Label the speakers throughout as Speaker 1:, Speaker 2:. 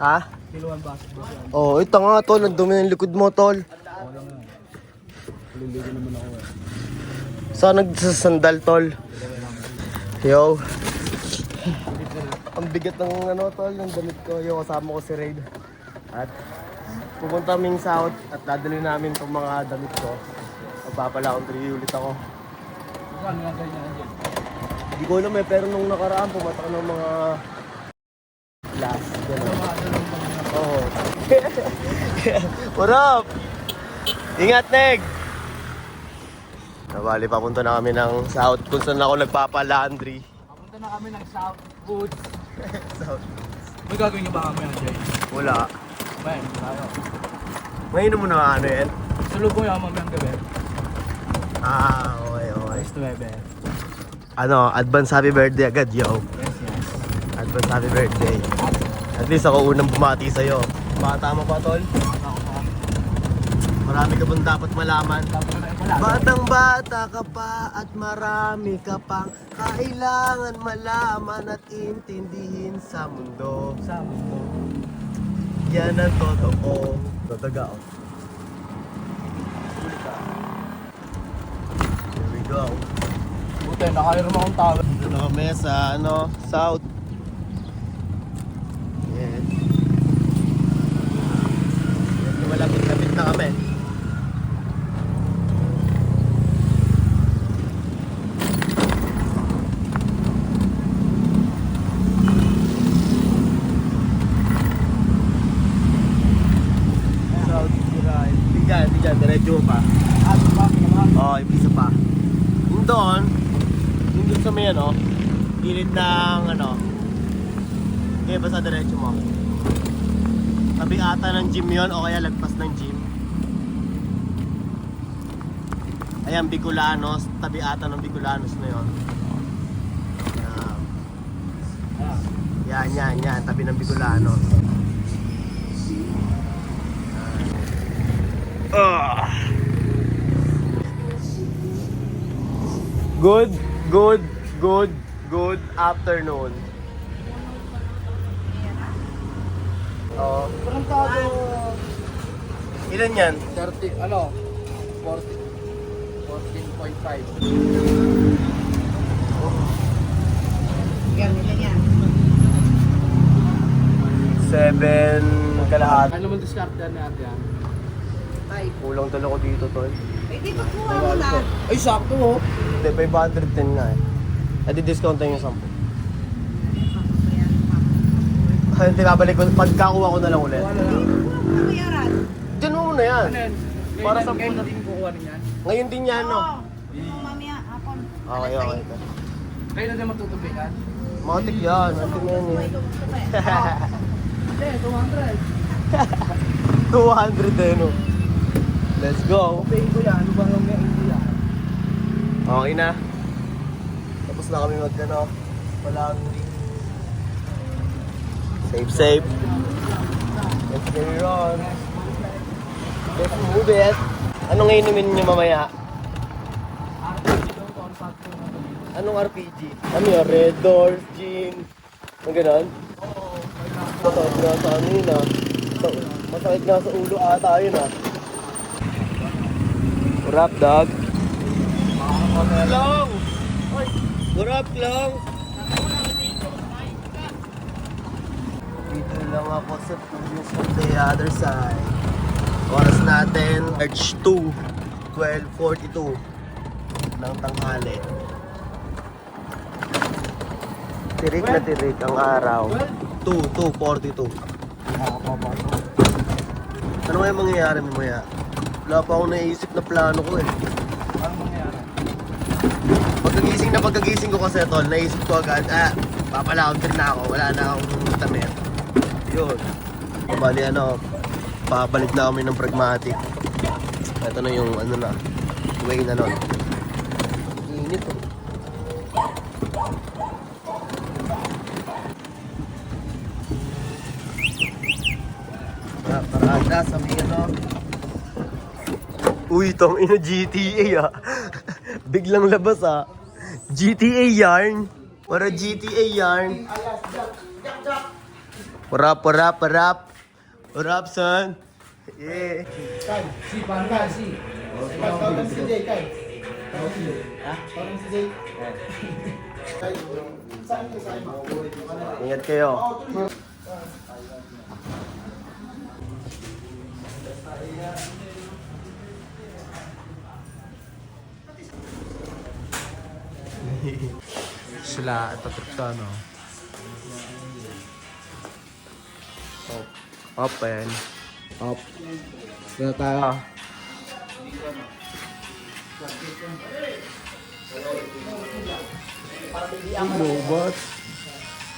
Speaker 1: Ha?
Speaker 2: Kiluan basketball yan.
Speaker 1: Oh, ito nga tol, ang dumi ng likod mo tol.
Speaker 2: Ako lang nga. Liligo naman ako eh.
Speaker 1: Saan nagsasandal tol? Yo. Ang bigat ng ano tol, ng damit ko. Yung kasama ko si Raid. At pupunta kaming south at dadali namin itong mga damit ko. Magpapala akong 3 ulit ako.
Speaker 2: Saan lang ganyan dyan?
Speaker 1: Hindi ko alam eh, pero nung nakaraan pumatak ng mga glass. Gano'n. Oo. What up? Ingat, Neg! Nabali, papunta na kami ng south kung saan ako nagpapalandry.
Speaker 2: Papunta na kami ng South Woods.
Speaker 1: South.
Speaker 2: May gagawin niyo ba kami yan, Jay?
Speaker 1: Wala.
Speaker 2: Bayan, tayo.
Speaker 1: Ngayon mo na ano yan?
Speaker 2: Salubong yung mamayang gabi.
Speaker 1: Ah, okay, okay.
Speaker 2: Nice to bebe.
Speaker 1: Ano, advance happy birthday agad, yo.
Speaker 2: Yes, yes.
Speaker 1: Advance happy birthday. At least ako unang bumati sa'yo. Bata mo pa, tol?
Speaker 2: Ako pa.
Speaker 1: Marami ka pang dapat malaman.
Speaker 2: Tapos na ito lang.
Speaker 1: Batang bata ka pa at marami ka pang kailangan malaman at intindihin sa mundo.
Speaker 2: Sa mundo.
Speaker 1: Yan ang totoo. Tatagao. Here we go.
Speaker 2: Buti, nakairam akong tawag.
Speaker 1: Dito na kami sa south. Yes. Malapit-lapit na kami. South, hindi dyan, diretso pa. Oo, yung isa pa. Yung doon sa may gilid ng okay, basta diretso mo. Tabi ata ng gym yon o kaya lagpas ng gym. Ayan, Bicolanos, tabi ata ng Bicolanos na yon. Yan, tabi ng Bicolanos. Good afternoon. Oo.
Speaker 2: Parang tayo.
Speaker 1: Ilan yan?
Speaker 2: 30, ano? 14.5.
Speaker 3: Yan, yan.
Speaker 1: 7 kalahati.
Speaker 2: Ano naman discard natin yan?
Speaker 1: Kulang talaga ko dito, tol.
Speaker 3: Pwede magkuha mo na.
Speaker 2: Ay, sakto oh.
Speaker 1: Hindi, 510 nga eh. Adi-discount tayo yung 10. Hindi, babalik ko. Pagkakuha ko na lang ulit.
Speaker 2: Wala lang.
Speaker 3: Kuyaran.
Speaker 1: Diyan mo muna yan.
Speaker 2: Ano yan?
Speaker 1: Para sa
Speaker 2: kayo na din kukuha rin yan.
Speaker 1: Ngayon din yan, no?
Speaker 3: Mamaya, hapon.
Speaker 1: Okay, okay.
Speaker 2: Kayo na din magtutubigan?
Speaker 1: Matik yan. Ano yan eh.
Speaker 2: Hindi, 200.
Speaker 1: 200 eh, no? Let's go.
Speaker 2: Pay ko yan. Ano ba lang yung India?
Speaker 1: Okay na. Tapos na kami walang safe. Let's get it on. Let's move it. Anong inumin nyo mamaya? Anong RPG? Ano yun? Red Doors, Gin? Ang ganon?
Speaker 2: Oo.
Speaker 1: Masakit nga sa ano yun ah. Masakit nga sa ulo ata yun ah. What up, dog? Long! What up, Long? Dito lang ako sa Tunis on the other side. Oras natin, March 2, 12:42 ng tanghali. Tirik na tirik ang araw. 2:42. Ano kaya mangyayari mamaya? Wala pa akong naisip na plano ko eh.
Speaker 2: Ano mangyayari?
Speaker 1: Pagkagising ko kasi tol, naisip ko agad, papalauntin na ako, wala na akong tamir. Yun. Bali babalik na kami ng pragmatic. Ito na yung way na nun. Init oh. Parada sa may Uy, tong GTA Biglang labas GTA yarn. Para GTA yarn. What up, what up, what up? What up, son? Yeah.
Speaker 2: Si, paano ka? Si.
Speaker 1: Si Jay, Kai. Ingat kayo.
Speaker 2: Sila, patrip to, no?
Speaker 1: Open.
Speaker 2: Up. Kaya tayo.
Speaker 1: Robot.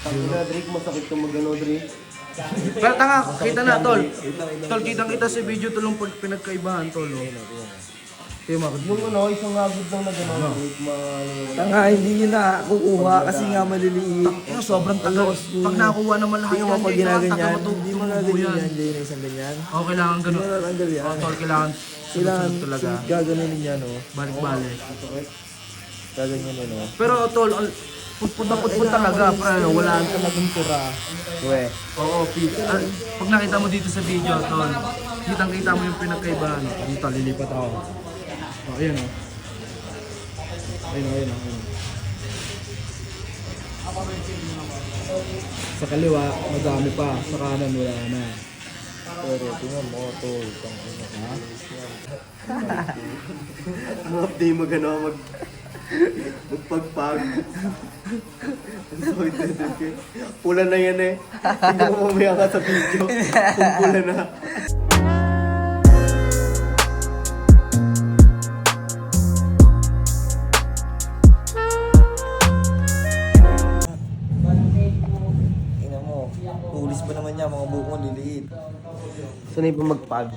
Speaker 1: Sabi na, Drake, masakit ka mag-ano, Drake.
Speaker 2: Pero tanga, kita na, tol. Tol, kitang-kita sa video, tolong pinagkaibahan, tol. Oh. Kaya makad
Speaker 1: Yung ano, isang agad lang na gano'n, Drake,
Speaker 4: Tanga, hindi nyo na kukuha kasi nga maliliit.
Speaker 2: Yung sobrang tagal. Pag nakuha naman lahat
Speaker 4: Tingnan mo pag ginaganyan, hindi mo
Speaker 2: matutubo
Speaker 4: gaganin yan, Jay, na isang ganyan.
Speaker 2: Oo, kailangan
Speaker 4: Hindi
Speaker 2: ganun.
Speaker 4: mo natanggal yan.
Speaker 2: Oo, tol, kailangan
Speaker 4: Kailangan
Speaker 2: sunod talaga.
Speaker 4: gaganunin yan, oh.
Speaker 2: Balik-balik.
Speaker 4: Gaganyan yan, oh.
Speaker 2: Pero tol, putput na putput talaga, pre. Wala talagang tura.
Speaker 1: We.
Speaker 2: Oo, pag nakita mo dito sa video, tol, kitang-kita mo yung pinagkaibahan. Dito, lilipat ako. Oh, ayan o. Ayun. Sa kaliwa, madami pa. Sa kanan, wala na.
Speaker 4: Pero tingnan mo, tol. Ha?
Speaker 1: Di mo gano'n magpagpag. Pula na yan eh. Hindi mo mamaya ka sa video. Kung pula na.
Speaker 4: Tingnan mo. Tulis pa naman niya, mga buhok mo liliit.
Speaker 1: Sanay pa magpag.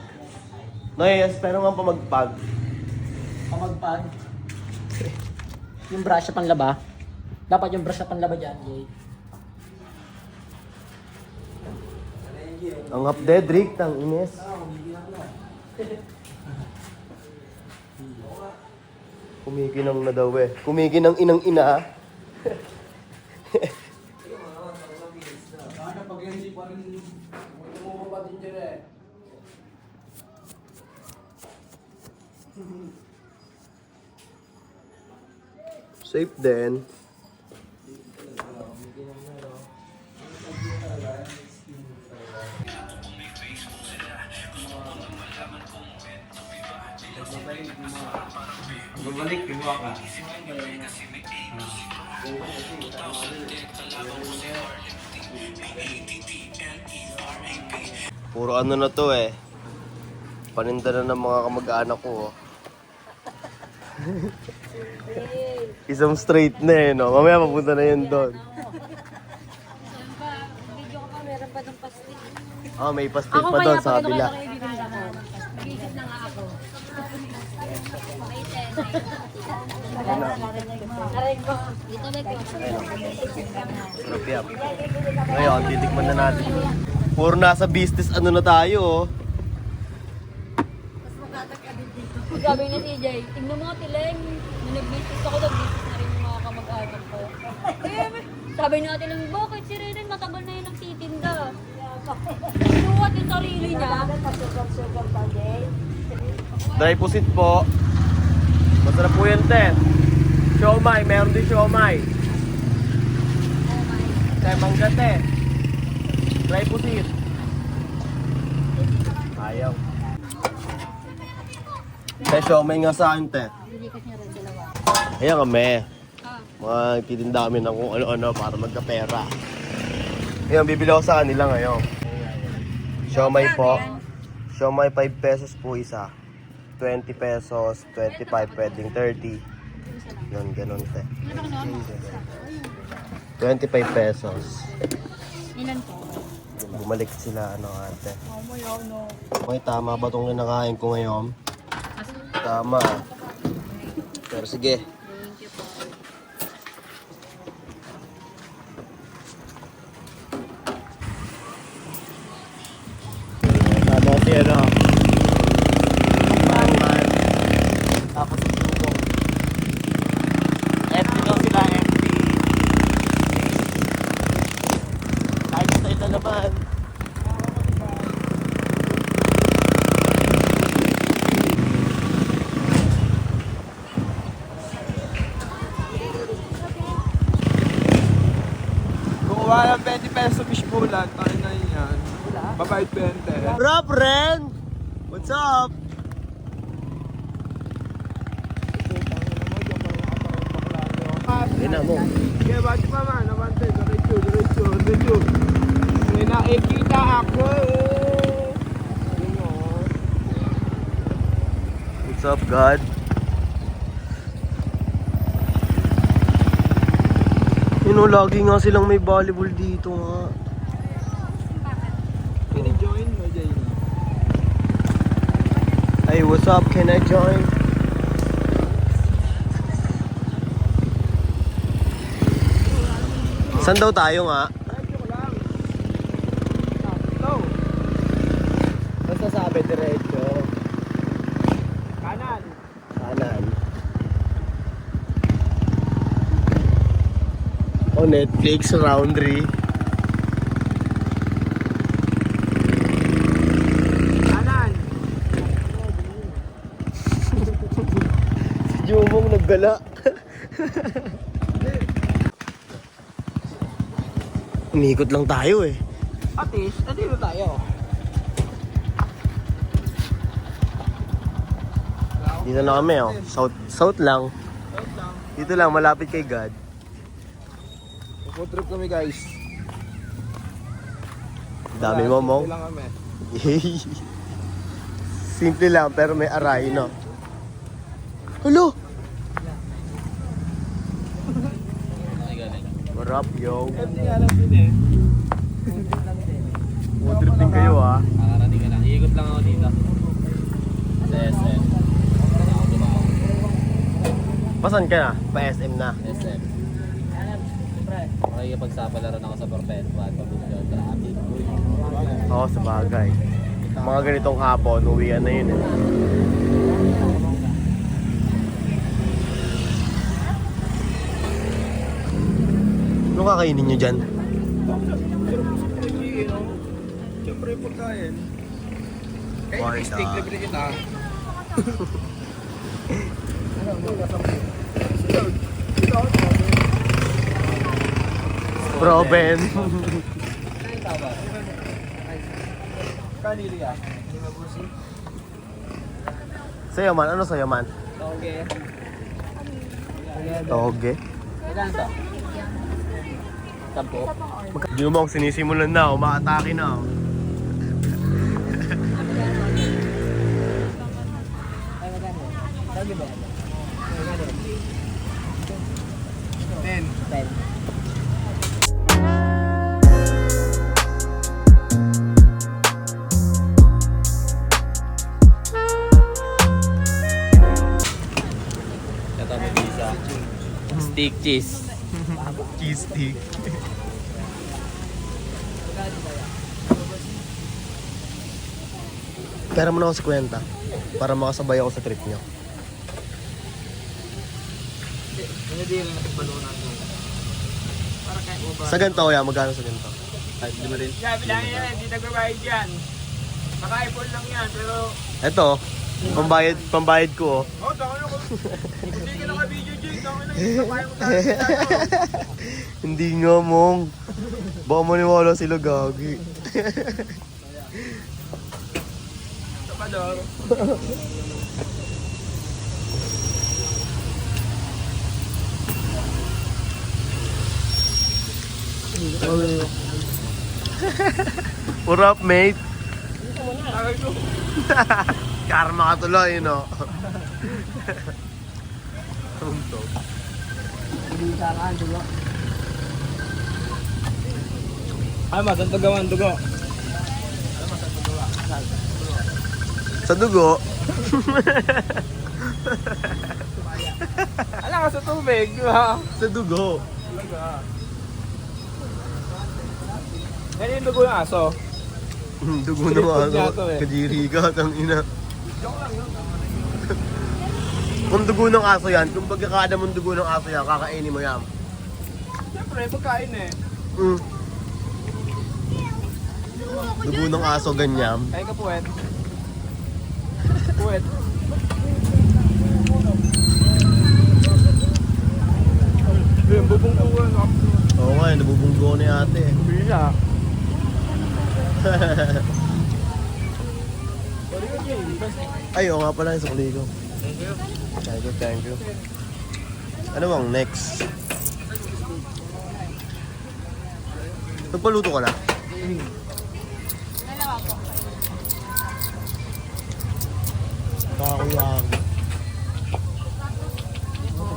Speaker 1: Noy, espero nga pa magpag.
Speaker 5: Pamagpag. Yung brush sa panlaba. Dapat yung brush sa panlaba dyan, Jay.
Speaker 1: Ang update, Rick, tang ines. Kumikinang na daw eh. Kumikinang inang ina. Safe din. Puro ano na to eh. Paninda na ng mga kamag-anak ko. Oh. Isang straight na eh, no? Mamaya mapunta na yun doon.
Speaker 6: Video ko pa, meron pa ng pastik.
Speaker 1: Ah, may pastil pa doon sa kabila.
Speaker 6: Nag-isip na nga ako. Aray ko. Dito na ito.
Speaker 1: Sarap yan. Ngayon, titikman na natin. Puro nasa business ano na tayo, oh.
Speaker 6: Sabi na si Jay, tingnan mo nga Tileng. Nung nag-business ako, nag-business na rin yung mga kamag-anak ko. Sabi na Tileng, bakit si Reden matagal na yun nagtitinda? Inuwat yung sarili niya.
Speaker 1: Dry pusit po. Masarap po yan, te. Siomay, meron din siomay. Te, mangga, te. Dry pusit. Ayaw. Te, siomay nga sa akin, te.
Speaker 6: Hindi kasi rin dalawa.
Speaker 1: Ayan kami. Mga titinda kami ng kung ano-ano para magkapera. Ayan, bibili ako sa kanila ngayon. Siomay po. Siomay 5 pesos po isa. 20 pesos, 25, pwedeng 30. Yun, ganun, te. 25 pesos.
Speaker 6: Ilan po?
Speaker 1: Bumalik sila, ano, ate. Okay, tama ba itong kinakain ko ngayon? Tama. Pero sige. Tama kasi ano. Man. Tapos susuko. FT daw sila, FT. Kahit sa ito naman.
Speaker 7: ng 20 pesos fish bulan. Tayo na yun yan. Babayad 20.
Speaker 1: Rob, Ren! What's up? Yun na mo.
Speaker 7: Kaya bati pa man, nabantay. Diretso. May nakikita ako. Yun o.
Speaker 1: What's up, God? Yun o, lagi nga silang may volleyball dito nga.
Speaker 7: Can you join mo, Jay?
Speaker 1: Hey, what's up? Can I join? Saan daw tayo nga? Basta sabi diretso.
Speaker 7: Kanan.
Speaker 1: Kanan. Oh, Netflix, Roundry.
Speaker 7: Kanan.
Speaker 1: Si Jumong naggala. Umiikot lang tayo eh.
Speaker 7: Atis, nandito tayo.
Speaker 1: Dito na kami oh. South lang. Dito lang, malapit kay God.
Speaker 7: Food trip kami guys.
Speaker 1: Dami mo mong.
Speaker 7: Simple lang kami.
Speaker 1: Simple lang pero may aray no. Hello! What up, yo?
Speaker 7: Hindi alam din eh.
Speaker 1: Food trip din kayo ah.
Speaker 2: Nakarating ka lang. Iikot lang ako dito. Sa SM.
Speaker 1: Pasan ka na? Pa SM na.
Speaker 2: SM. Makikipagsapalaran ako sa Perpetual. Pag-video traffic.
Speaker 1: Oo, sa bagay. Mga ganitong hapon, uwian na yun eh. Ano kakainin nyo dyan?
Speaker 7: Siyempre pagkain. Kahit
Speaker 1: Why
Speaker 7: steak
Speaker 1: not?
Speaker 7: libre kita.
Speaker 1: Proben.
Speaker 7: Kanili ka.
Speaker 1: Sa'yo man, ano sa'yo man?
Speaker 7: Okay.
Speaker 1: Toge.
Speaker 5: Ilan to? 10?
Speaker 1: Jumong, sinisimulan na, umaatake na.
Speaker 5: Ay, magkano? Sabi ba? Magkano?
Speaker 7: 10.
Speaker 5: 10.
Speaker 2: Ito may pizza. Steak cheese.
Speaker 1: Cheese stick. Pera mo na ako sa kwenta para makasabay ako sa trip nyo.
Speaker 7: Hindi lang nagbalunan ko. Para kahit mo ba?
Speaker 1: Sa ganito, kuya, magkano sa ganito? Kahit di mo rin.
Speaker 7: Sabi lang yan, hindi nagbabayad yan. Naka-iPhone lang yan, pero...
Speaker 1: Eto, pambayad ko oh.
Speaker 7: Oh, tangan ako. Hindi ka naka-video, Jay. Tangan lang yung kapaya mo tayo.
Speaker 1: Hindi nga mong. Baka maniwala sila gagi.
Speaker 7: Tapador.
Speaker 1: What up, mate?
Speaker 7: Tagay ko.
Speaker 1: Karma ka tuloy, no?
Speaker 5: Hindi ka kaan, diba?
Speaker 7: Ay, masan tugawan, dugo.
Speaker 1: Sa dugo,
Speaker 7: Alam ka sa tubig, di ba?
Speaker 1: sa dugo.
Speaker 7: Yan yung dugo ng aso.
Speaker 1: Dugo
Speaker 7: Street
Speaker 1: ng
Speaker 7: food niya
Speaker 1: ano,
Speaker 7: to eh.
Speaker 1: kadiri ka, tang ina. Kung dugo ng aso yan, kung pagkakada mong dugo ng aso yan, kakainin mo yan.
Speaker 7: Siyempre, pagkain eh.
Speaker 1: Mm. Dugo ng aso, ganyan.
Speaker 7: Kain ka puwet. Puwet. Yung bubong ko.
Speaker 1: Oo nga, nabubunggo ni ate.
Speaker 2: Bila.
Speaker 1: Ay, oo nga pala yung sukli ko. Thank you. Ano bang next? Nagpaluto ka na?
Speaker 3: Dalawa po.
Speaker 1: Kakuyaki.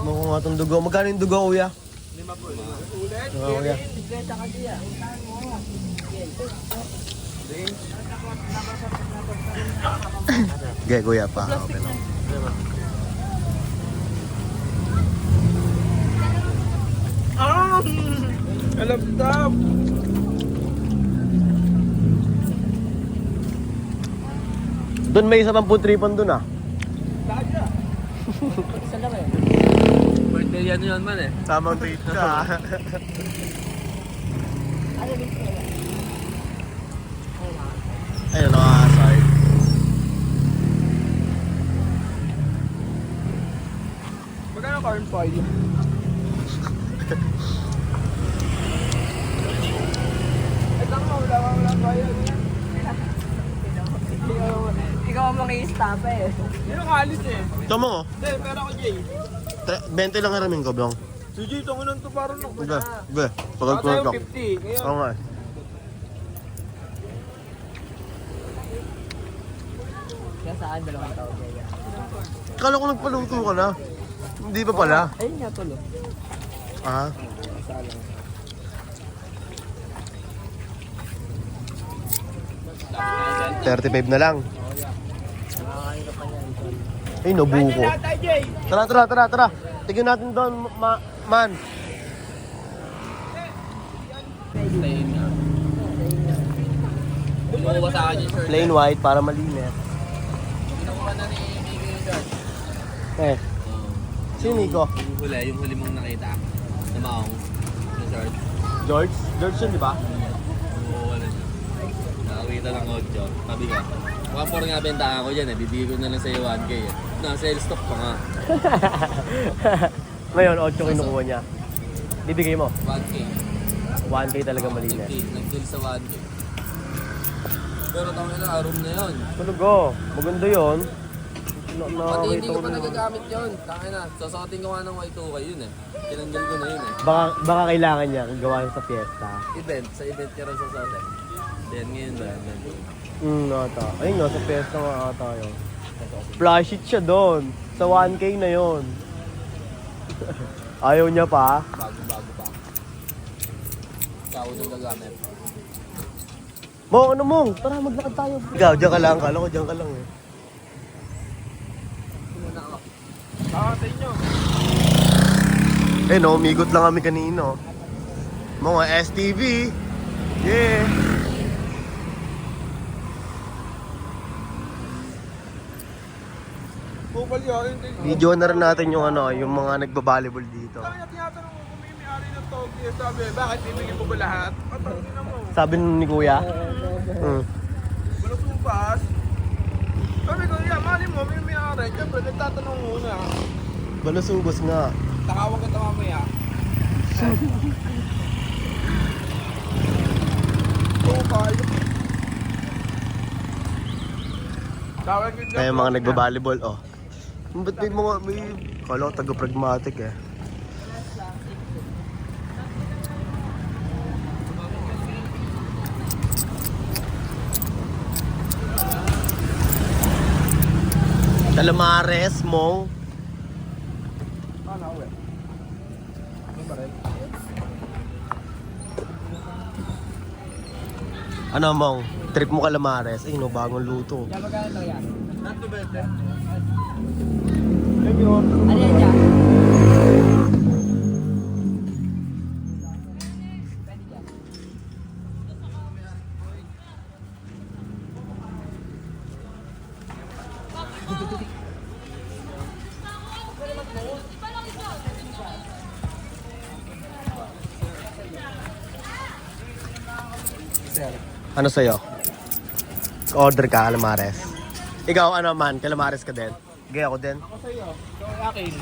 Speaker 1: Tikman ko nga itong dugo. Magkano yung dugo, kuya? 5 po. Ulit? Oo, kuya. Okay, kuya pa. Okay lang.
Speaker 7: Alaptap!
Speaker 1: Doon may isa pang food tripan doon ah.
Speaker 2: Birthday yan yun man eh.
Speaker 1: Tamang date ka. Ayun, sorry.
Speaker 7: Magkano corn foil? Ito nga, wala bayad.
Speaker 3: Ikaw ang mga istapa eh.
Speaker 7: Yun ang alis eh.
Speaker 1: Tama mo.
Speaker 7: Hindi, pero ako Jay.
Speaker 1: 20 lang haramin ko, Bong.
Speaker 7: Si Jay, ito nga to parang ako
Speaker 1: Be,
Speaker 7: na.
Speaker 1: be. Pagod
Speaker 7: Ako
Speaker 1: ko
Speaker 7: tayo
Speaker 1: ito.
Speaker 7: 50. Ngayon,
Speaker 1: Oo nga.
Speaker 3: Kaya saan dalawang tao kaya?
Speaker 1: Kala ko nagpaluto ka na. Hindi pa pala.
Speaker 3: Ayun nga tulo.
Speaker 1: Ah. $35 na lang. Ay, nabuko.
Speaker 7: tayo Jay.
Speaker 1: Tara. Tignan natin doon, man.
Speaker 2: Bumuha ba sa akin yung shirt?
Speaker 1: Plain white para malinis.
Speaker 2: Kinukuha na ni Miko yung shirt.
Speaker 1: Eh, sino Nico?
Speaker 2: Yung huli mong nakita. Na maong. Yung shirt.
Speaker 1: George? George yun, di ba?
Speaker 2: Kumukuha na siya. Nakakita lang 8. Sabi ka. 1.4 nga bentahan ko dyan eh. Bibigay ko na lang sa'yo 1K eh. Na-sale stock pa nga.
Speaker 1: Ngayon, 8 kinukuha niya. Bibigay mo.
Speaker 2: 1K.
Speaker 1: 1K talaga malinis.
Speaker 2: Nag-deal sa 1K. Pero tawag na, room na yun.
Speaker 1: Tulugo. Maganda yun.
Speaker 2: Pati hindi
Speaker 1: Nakakita
Speaker 2: ko
Speaker 1: ko
Speaker 2: pa
Speaker 1: na.
Speaker 2: nagagamit yun. Tangin na, sasaotin ko nga ng Y2K yun eh. Tinanggal ko na yun eh.
Speaker 1: Baka kailangan niya gawa sa fiesta.
Speaker 2: Sa event ka rin sasaotin. Then ngayon ba?
Speaker 1: Ata. Ayun nga, sa fiesta nga ata yun. Flash it siya doon. Sa 1K na yun. Ayaw niya pa.
Speaker 2: Bago pa. Ikaw yung gagamit.
Speaker 1: Mo, ano mong? Tara, maglakad tayo. Ikaw, dyan ka lang. Kala ko dyan ka lang eh.
Speaker 7: Kakatay nyo.
Speaker 1: Eh no, umigot lang kami kanino. Mga STV. Yeah.
Speaker 7: Bukal yun.
Speaker 1: Video na rin natin yung yung mga nagbabalibol dito.
Speaker 7: Kaya tinatanong ko kung may may-ari ng Tokyo. Sabi, bakit bibigyan mo ba lahat? Patangin mo.
Speaker 1: Sabi ni Kuya.
Speaker 7: Walang tupas. Sabi ko, yeah, mali mo, may may-ari. Siyempre, nagtatanong muna.
Speaker 1: Balusubos nga.
Speaker 7: Takawag kita mamaya. Tukal. Tawag yung
Speaker 1: Kaya mga nagbabalibol, oh. Ba't may kala ko taga-pragmatic eh. Calamares, Mong. Ano, Mong? Trip mo Calamares. Ay, no, bagong luto.
Speaker 3: Ano yan dyan?
Speaker 1: Ano sa'yo? Order ka, Calamares. Ikaw, ano man, Calamares ka din? Gaya ako din.
Speaker 7: Ako sa'yo. Ikaw akin.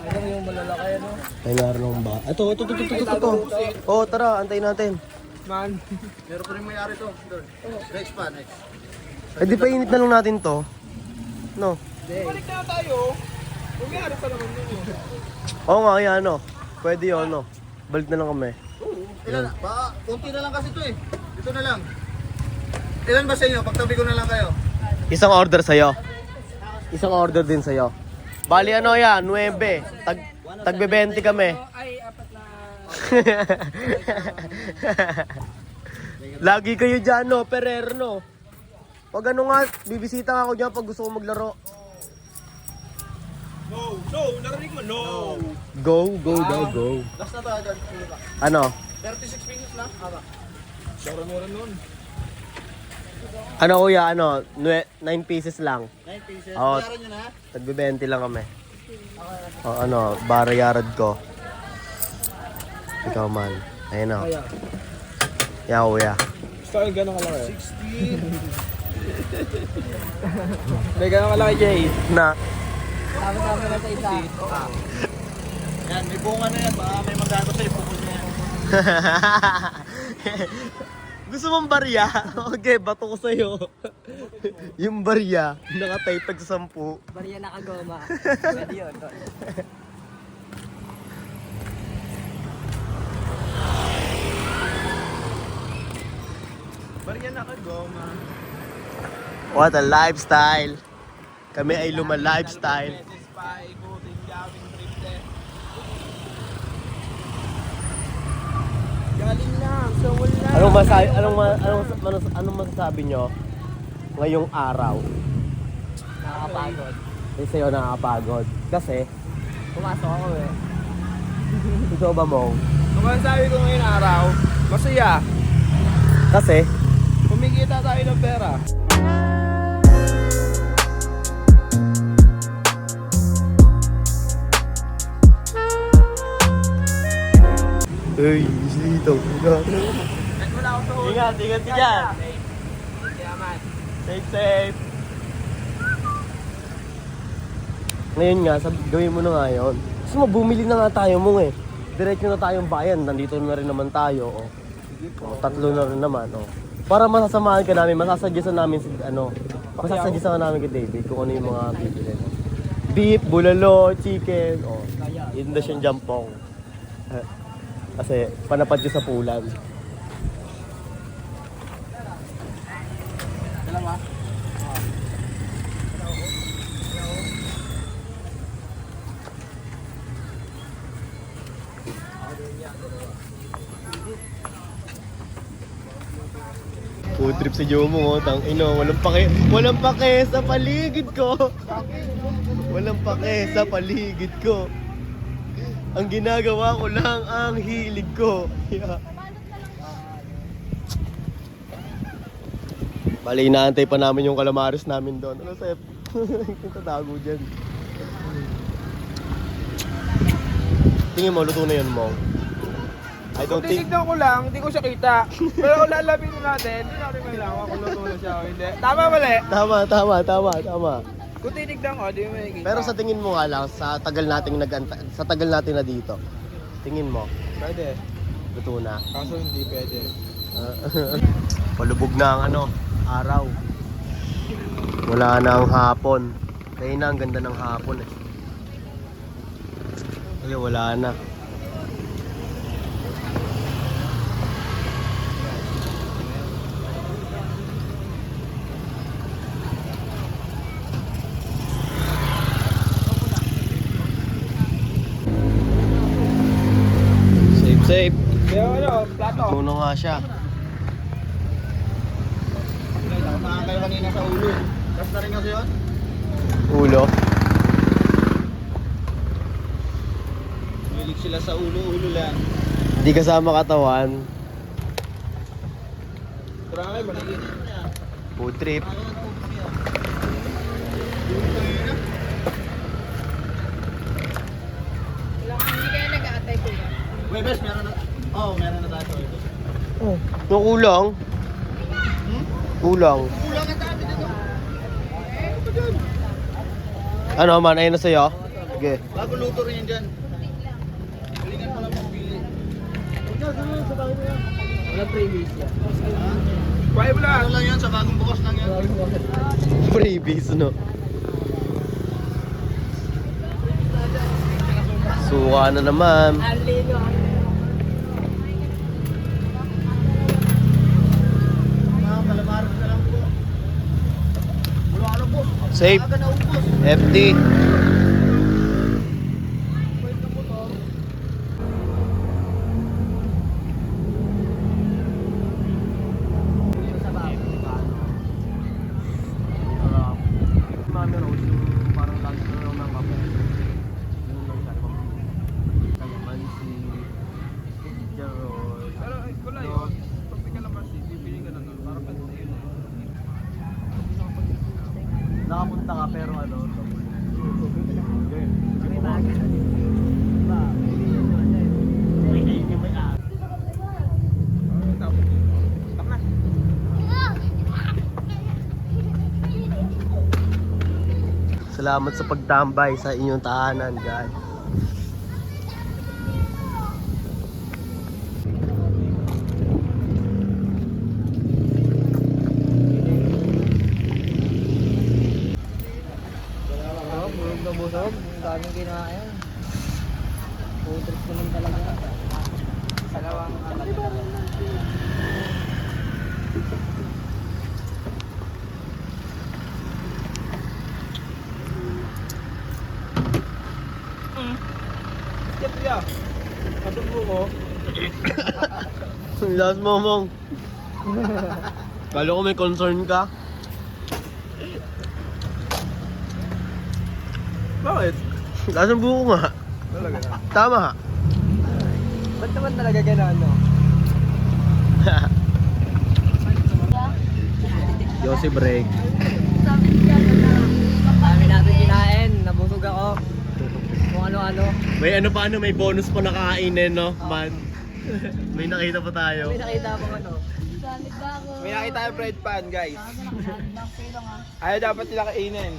Speaker 3: Ano yung malalaki, ano?
Speaker 1: Ay, naroon ba? Ito. Oo, tara, antayin natin.
Speaker 3: Man.
Speaker 7: Meron pa rin may-ari to. Doon. Next pa, next.
Speaker 1: Eh, di pa init na lang natin to. No?
Speaker 7: Balik na tayo. May-ari pa naman yun.
Speaker 1: Oo nga, yan, no? Pwede yun, no? Balik na lang kami.
Speaker 7: Ilan na? Kunti na lang kasi to eh. Ito na lang. Ilan ba sa inyo? Pagtabi ko na lang kayo.
Speaker 1: Isang order sa'yo. Isang order din sa'yo. Bali, ano yan? 9. Tagbe-20 kami.
Speaker 3: Ay, apat na...
Speaker 1: Lagi kayo dyan, no? Perer, no? Pag ano nga, bibisita nga ako dyan pag gusto ko maglaro.
Speaker 7: No, narinig mo, no.
Speaker 1: Go daw, go.
Speaker 7: Last na tayo dyan.
Speaker 1: Ano?
Speaker 7: 36 pesos lang. Haba. Mura nun.
Speaker 1: Ano kuya, ano? 9 pieces lang.
Speaker 7: 9 pieces.
Speaker 1: Oo.
Speaker 7: Bayaran nyo na.
Speaker 1: Tagbe-20 lang kami. O ano, barayarad ko. Ikaw man. Ayun o. Yan kuya.
Speaker 3: Style gano'n kalaki? 16. May gano'n kalaki, Jay.
Speaker 1: Na.
Speaker 3: Sama-sama na sa isa.
Speaker 7: Yan, may bunga na yan. Baka may magato sa'yo. Pupul na yan.
Speaker 1: Gusto mong barya? Okay, bato ko sa'yo. Yung barya, naka-type tag sa 10.
Speaker 3: Bariya nakagoma. Pwede yun.
Speaker 7: Bariya nakagoma.
Speaker 1: What a lifestyle. Kami ay luma-lifestyle.
Speaker 7: Beses pa, ikutin, gawin, trip Galing lang, so wala.
Speaker 1: Anong masasabi nyo ngayong araw?
Speaker 3: Nakakapagod.
Speaker 1: Eh, sa'yo nakakapagod. Kasi,
Speaker 3: Pumasok ako eh.
Speaker 1: ikaw ba mo?
Speaker 7: Kung ang sabi ko ngayon araw, masaya.
Speaker 1: Kasi,
Speaker 7: Kumikita tayo ng pera.
Speaker 1: ay, dito. Ingat ka dyan. Safe. Ngayon nga, gawin mo na nga yun. Gusto mo, bumili na nga tayo mo eh. Diretso na tayong bayan, nandito na rin naman tayo. Oh. Oh, 3 na rin naman. Oh. Para masasamahan ka namin, masasagyasan namin si, masasagyasan namin kay David kung ano yung mga bibili. Beef, bulalo, chicken, oh. Indonesian jampong. Kasi panapad yun sa pulan. Food trip sa Jomo, tang ino, walang pake sa paligid ko. Walang pake sa paligid ko. Ang ginagawa ko lang ang hilig ko. Yeah. Bali, inaantay pa namin yung calamares namin doon. Ano sa'yo? Tatago dyan. Tingin mo, luto na yun mo. I don't think...
Speaker 7: Titignan ko lang, hindi ko siya kita. Pero kung lalabitin natin, hindi natin malaman kung luto na siya o hindi. Tama mali?
Speaker 1: Tama.
Speaker 7: Kung titignan ko, di mo makikita.
Speaker 1: Pero sa tingin mo nga lang, sa tagal natin na dito, tingin mo,
Speaker 7: Pwede.
Speaker 1: luto na.
Speaker 7: Kaso hindi pwede.
Speaker 1: Palubog na ang araw. Wala na ang hapon. Kaya na ang ganda ng hapon eh. Kaya wala na. Safe.
Speaker 7: Kaya ano, plato.
Speaker 1: Luto na nga siya.
Speaker 7: Nakamaan kayo kanina sa ulo. Gas na rin kasi yun?
Speaker 1: Ulo.
Speaker 7: Milig sila sa ulo lang.
Speaker 1: Hindi kasama katawan.
Speaker 7: Tara kayo, maligid.
Speaker 1: Food trip.
Speaker 6: Hindi kaya nag-aatay ko yan.
Speaker 7: Webers, meron na. Meron na tayo.
Speaker 1: Yung kulang. Kulang.
Speaker 7: Kulang ang dami dito.
Speaker 1: Ano man, ayun na sa'yo? Sige.
Speaker 7: Bago luto rin yan dyan. Galingan mo lang pagpili.
Speaker 3: Walang previous yan.
Speaker 7: Ano lang yan, sa bagong bukas lang yan.
Speaker 1: Freebies, no? Suka na naman.
Speaker 3: Alino.
Speaker 7: Mga kalamaros na lang po. Wala ka na po.
Speaker 1: Safe.
Speaker 7: Aga na ubos.
Speaker 1: FD. Mami Rose, yung parang lagi na lang ng kape. Yun lang siya. Kalamansi, Jarol.
Speaker 8: Pero wala yun. Pag may kalamansi, bibili ka na nun. Para pag yun.
Speaker 1: Nakapunta ka pero ano?
Speaker 3: May bagay.
Speaker 1: Salamat sa pagtambay sa inyong tahanan, God.
Speaker 3: Busog na busog. Ang daming kinain. Food trip naman talaga. Salawang
Speaker 8: Kaya, katunggo ko.
Speaker 1: Last momong. Kala ko may concern ka.
Speaker 8: Bakit?
Speaker 1: Lasang buko nga.
Speaker 8: Talaga na.
Speaker 1: Tama ha.
Speaker 3: ba't naman talaga gano'n, no?
Speaker 1: Yossi break.
Speaker 3: Dami natin kinain. Nabusog ako. Kung ano-ano.
Speaker 1: May ano pa ano, may bonus pa nakainin, no? Man. May nakita pa tayo.
Speaker 3: May nakita akong ano.
Speaker 6: Gamit ba ako?
Speaker 8: May nakita yung bread pan, guys.
Speaker 6: Nakakandang pero nga.
Speaker 8: Ayaw dapat nila kainin.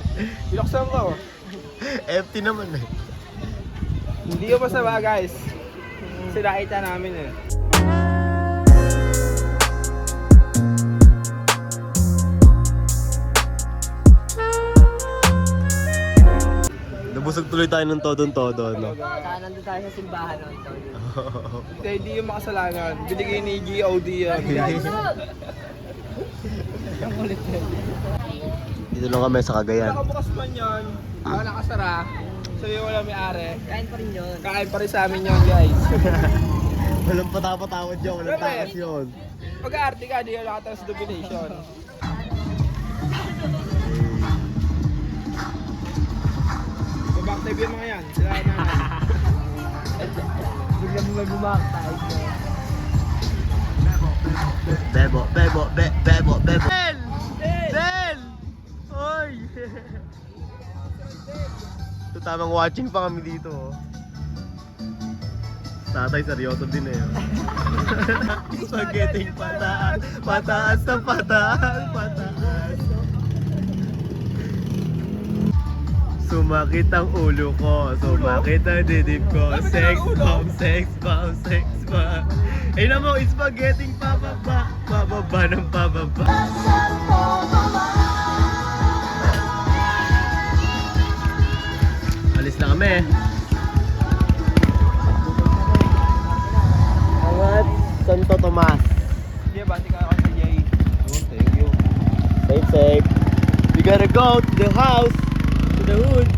Speaker 8: Binuksan ko.
Speaker 1: Empty naman eh.
Speaker 8: Hindi ko masama, guys. Kasi nakita namin eh.
Speaker 1: Nabusog tuloy tayo ng todong-todo, no?
Speaker 3: Saka nandun tayo sa simbahan noon.
Speaker 8: Hindi yung makasalanan. Binigay ni GOD yan, guys.
Speaker 1: Dito lang kami sa Cagayan.
Speaker 8: Nakabukas man yan. Ako nakasara. So yung wala may-ari.
Speaker 3: Kain pa rin yun.
Speaker 8: Kain pa rin sa amin yun, guys.
Speaker 1: Walang patapatawad dyan, walang
Speaker 8: Siyempre.
Speaker 1: takas yun.
Speaker 8: Pag-aarte ka, di ka nakatang sa domination. Babaktab yung mga yan. Sila na.
Speaker 3: Biglang mga gumaktaig mo.
Speaker 1: Bebo, bebo, bebo, bebo. Del! Del! Oy! So, tamang watching pa kami dito, oh. Tatay, seryoso din eh. Spaghetti pataas, pataas na pataas, pataas. Sumakit ang ulo ko, sumakit ang didib ko. Sex bomb, sex bomb, sex bomb. Ay na mo, spaghetti pababa, pababa ng pababa. Alis na kami. Angat Santo Tomas.
Speaker 8: Sige, bati ka ako sa Jay.
Speaker 1: Thank you. Safe, safe. We gotta go to the house, to the hood,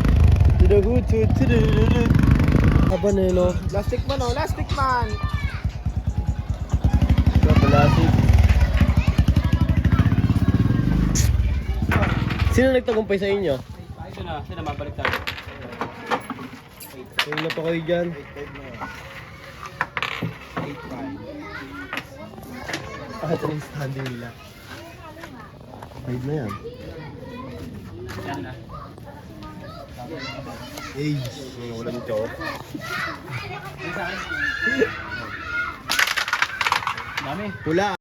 Speaker 1: to the hood, to the hood. Haba na yun, no?
Speaker 8: Plastic man oh, plastic man!
Speaker 1: Kapalasig. Sino nagtagumpay sa inyo?
Speaker 8: Sino mabalik tayo?
Speaker 1: Sino na pa kayo dyan?
Speaker 8: 8-5.
Speaker 1: Ah, ito yung standing nila. 5 na yan.
Speaker 8: Yan na.
Speaker 1: Age. Wala nito.
Speaker 8: Dami.
Speaker 1: Pula.